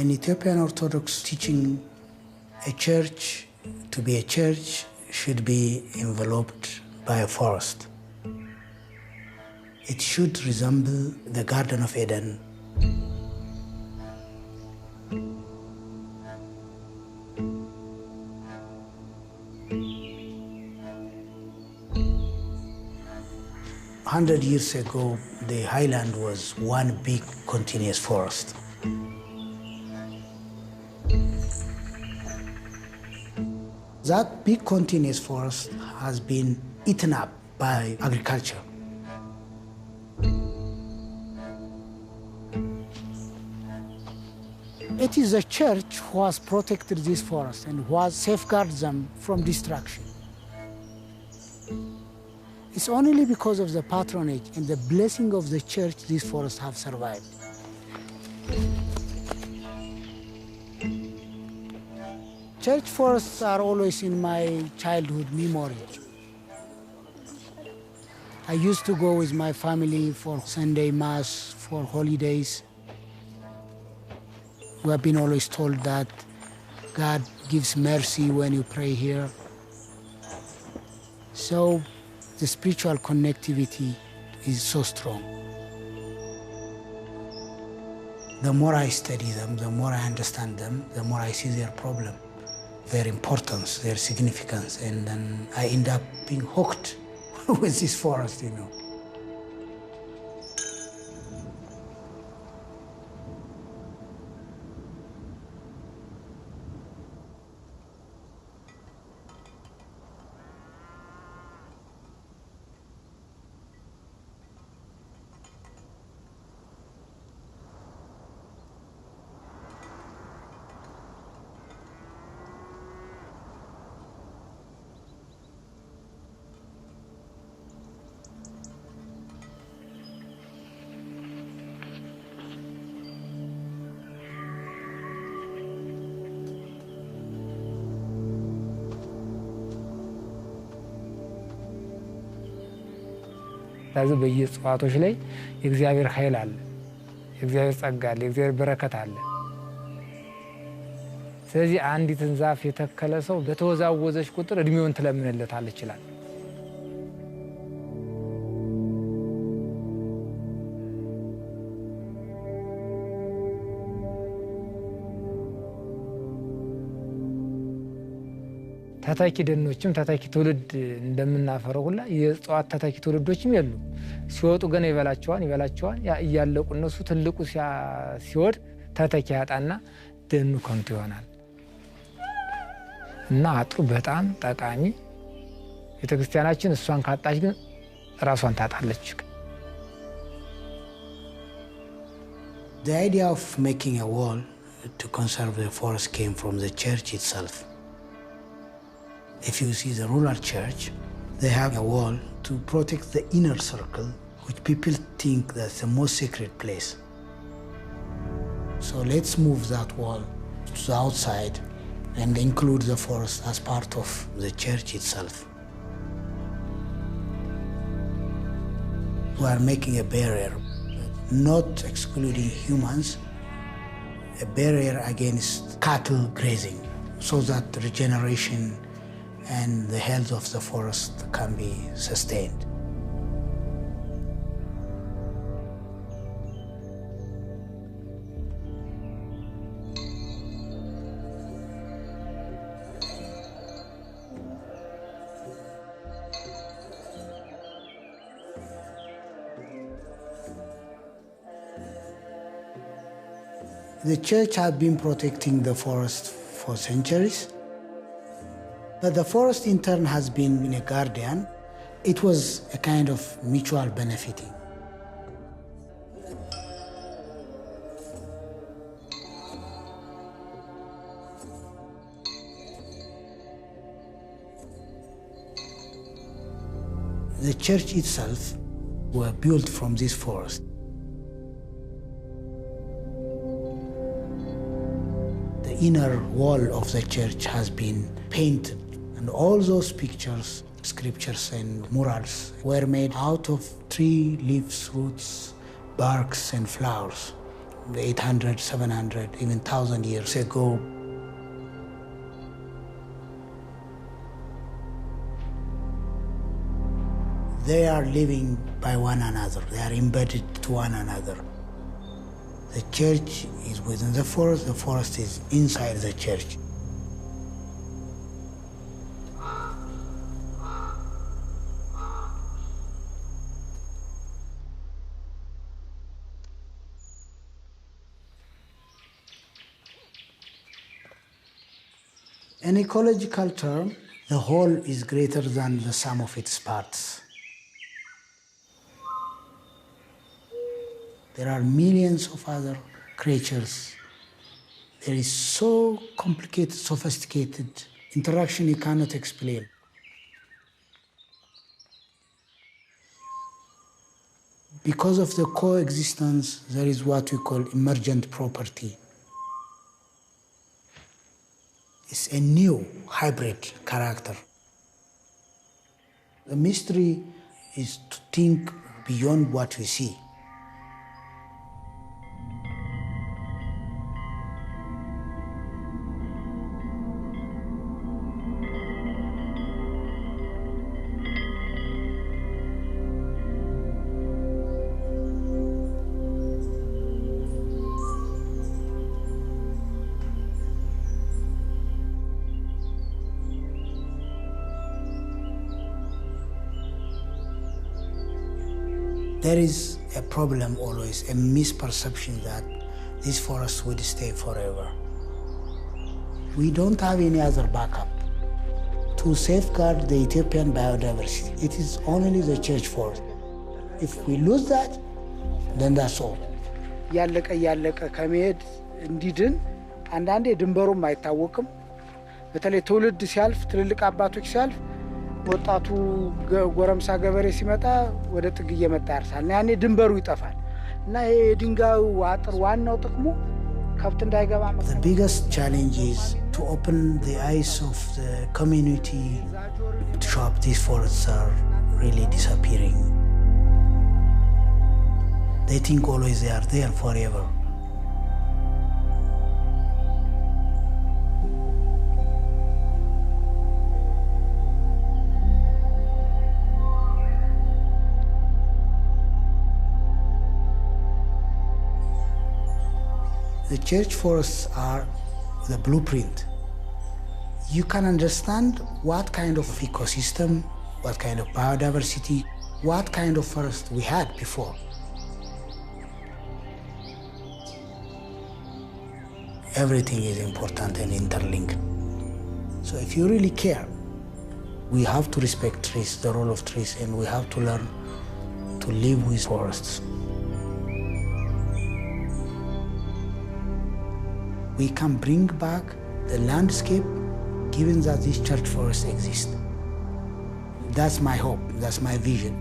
In Ethiopian Orthodox teaching, a church, to be a church, should be enveloped by a forest. It should resemble the Garden of Eden. A 100 years ago, the highland was one big continuous forest. That big continuous forest has been eaten up by agriculture. It is the church who has protected this forest and who has safeguarded them from destruction. It's only because of the patronage and the blessing of the church these forests have survived. Church forests are always in my childhood memory. I used to go with my family for Sunday Mass, for holidays. We have been always told that God gives mercy when you pray here. So the spiritual connectivity is so strong. The more I study them, the more I understand them, the more I see their problem, their importance, their significance, and then I end up being hooked with this forest, you know. لازم በየጽዋቶች ላይ የእግዚአብሔር ኃይል አለ የእግዚአብሔር ጸጋ አለ የእግዚአብሔር በረከት አለ ስለዚህ አንዲትን ዛፍ የተከለ ሰው በተወዛወዘች ቁጥር እድሜውን ትለምንለታል ይችላል ታታኪ ደኖችም ታታኪ ትውልድ እንደምናፈረው ሁላ የጽዋት ታታኪ ትውልዶችም የሉ ሲወጡ ገና ይበላቸዋል ያ እያለቁ እነሱ ትልቁ ሲወድ ታታኪ ያጣና ደኑ ኮንቶ ይሆናል እና አጥሩ በጣም ጠቃሚ ቤተክርስቲያናችን እሷን ካጣች ግን ራሷን ታጣለች The idea of making a wall to conserve the forest came from the church itself. If you see the rural church, they have a wall to protect the inner circle, which people think that's the most sacred place. So let's move that wall to the outside and include the forest as part of the church itself. We are making a barrier, not excluding humans, a barrier against cattle grazing, so that regeneration and the health of the forest can be sustained. The church has been protecting the forest for centuries. But the forest in turn has been a guardian. It was a kind of mutual benefiting. The church itself was built from this forest. The inner wall of the church has been painted. And all those pictures, scriptures and murals were made out of tree leaves, roots, barks and flowers. 800, 700, even 1,000 years ago. They are living by one another. They are embedded to one another. The church is within the forest is inside the church. In ecological term, the whole is greater than the sum of its parts. There are millions of other creatures. There is so complicated, sophisticated interaction you cannot explain. Because of the coexistence, there is what we call emergent property. It's a new hybrid character. The mystery is to think beyond what we see. There is a problem always, a misperception that this forest would stay forever. We don't have any other backup to safeguard the Ethiopian biodiversity. It is only the church forest. If we lose that, then that's all. ያለቀ ከመሄድ እንዲድን አንዳንዴ ድንበሩም አይታወቅም። በተለይ ትውልድ ሲያልፍ ትልልቅ አባቶች ሲያልፍ ወጣቱ ጎረምሳ ገበሬ ሲመጣ ወደ ጥግ እየመጣ ያርሳል። ያኔ ድንበሩ ይጠፋል እና ይሄ ድንጋዩ አጥር ዋናው ጥቅሙ ከብት እንዳይገባ ነው። The biggest challenge is to open the eyes of the community to show up these forests are really disappearing. They think always they are there forever. The church forests are the blueprint. You can understand what kind of ecosystem, what kind of biodiversity, what kind of forest we had before. Everything is important and interlinked. So if you really care, we have to respect trees, the role of trees, and we have to learn to live with forests. We can bring back the landscape given that these church forests exist. That's my hope, that's my vision.